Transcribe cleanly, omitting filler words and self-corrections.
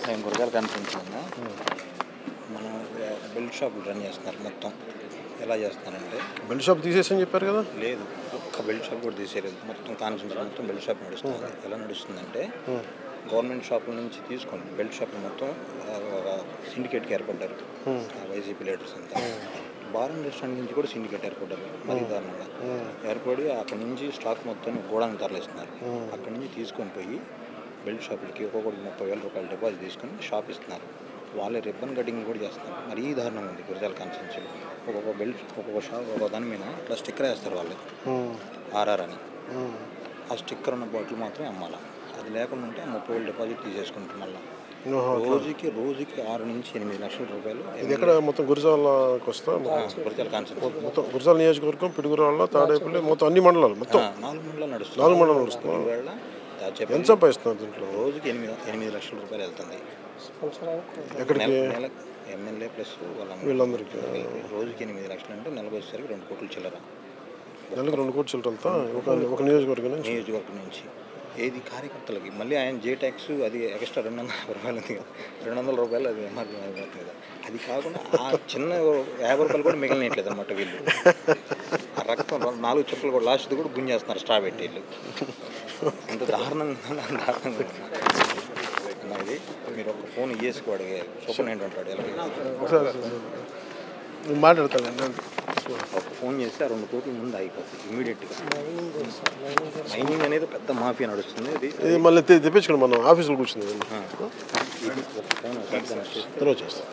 నేను గురజాల కనిపించాను. మనం బెల్ట్ షాపులు రన్ చేస్తున్నారు మొత్తం. ఎలా చేస్తున్నారంటే బెల్ట్ షాప్ తీసేసని చెప్పారు కదా. లేదు, ఒక్క బెల్ట్ షాప్ కూడా తీసేయలేదు. మొత్తం కాన్సెన్ట్రేషన్ మొత్తం బెల్ట్ షాప్ నడుస్తుంది. ఎలా నడుస్తుందంటే గవర్నమెంట్ షాపుల నుంచి తీసుకొని బెల్ట్ షాపులు మొత్తం ఒక సిండికేట్కి ఏర్పడ్డారు. వైసీపీ లీడర్స్ అంతా. బార్ అండ్ రెస్టారెంట్ నుంచి కూడా సిండికేట్ ఏర్పడ్డారు. మరీ దారుణంగా ఏర్పడి అక్కడి నుంచి స్టాక్ మొత్తం గోడానికి తరలిస్తున్నారు. అక్కడి నుంచి తీసుకొని పోయి బెల్ట్ షాపులకి ఒక్కొక్కటి 30,000 రూపాయలు డిపాజిట్ తీసుకొని షాప్ ఇస్తున్నారు. వాళ్ళే రిబ్బన్ కటింగ్ కూడా చేస్తున్నారు. మరీ దారుణంగా ఉంది గురజాల కాన్స్టిట్యున్సీలో. ఒక్కొక్క బెల్ట్ ఒక్కొక్క షాప్ ఒక్కొక్క దాని మీద ఇట్లా స్టిక్కర్ వేస్తారు వాళ్ళు, ఆర్ఆర్ అని. ఆ స్టిక్కర్ ఉన్న బాటిల్ మాత్రమే అమ్మాలి. అది లేకుండా ఉంటే 30,000 డిపాజిట్ తీసేసుకుంటాం. మళ్ళీ రోజుకి 6 నుంచి 8 లక్షల రూపాయలు. ఇది ఎక్కడ మొత్తం గురజాలకు వస్తా? గురజాల కాన్స్టిట్యున్సీ మొత్తం గురజాల నియోజకవర్గం, పిడుగురాళ్ళ, తాడేపల్లి, మొత్తం అన్ని మండలాలు మొత్తం 4 మండలాలు నడుస్తుంది. 4 మండలాలు నడుస్తుంది. ఎంత సంపాదిస్తున్నారు దీంట్లో? రోజుకి 8 లక్షల రూపాయలు వెళ్తుంది. ఎక్కడికి? ఎమ్మెల్యే ప్లస్ వీళ్ళందరికీ రోజుకి 8 లక్షలు అంటే నెలకు వచ్చేసరికి 2 కోట్ల చిల్లర. నెలకు 2 కోట్ల చిల్లర వెళ్తా ఒక నియోజకవర్గం నుంచి. ఏది కార్యకర్తలకి మళ్ళీ ఆయన జే ట్యాక్స్ అది ఎక్స్ట్రా 200 రూపాయలు ఉంది కదా, 200 రూపాయలు అది ఎంఆర్పీ పడుతుంది కదా. అది కాకుండా ఆ చిన్న 50 రూపాయలు కూడా మిగిలినట్లేదు అనమాట. వీళ్ళు ఆ రక్తం 4 చుక్కలు కూడా లాస్ట్ కూడా గుంజేస్తున్నారు స్ట్రా పెట్టి. వీళ్ళు అంత దారుణంగా ఇది. మీరు ఒక ఫోన్ ఇయ్యేసుకోడు సూపరింటెండెంట్ ఉంటాడు, మాట్లాడతాను. ఒక ఫోన్ చేస్తే 2 కోట్ల ముందు అయిపోతుంది ఇమీడియట్గా. మైనింగ్ అనేది పెద్ద మాఫియా నడుస్తుంది. ఇది మళ్ళీ తెప్పించుకోండి, మనం ఆఫీసులో కూర్చుంది. ఇది ఒక ఫోన్ తర్వాత చేస్తాం.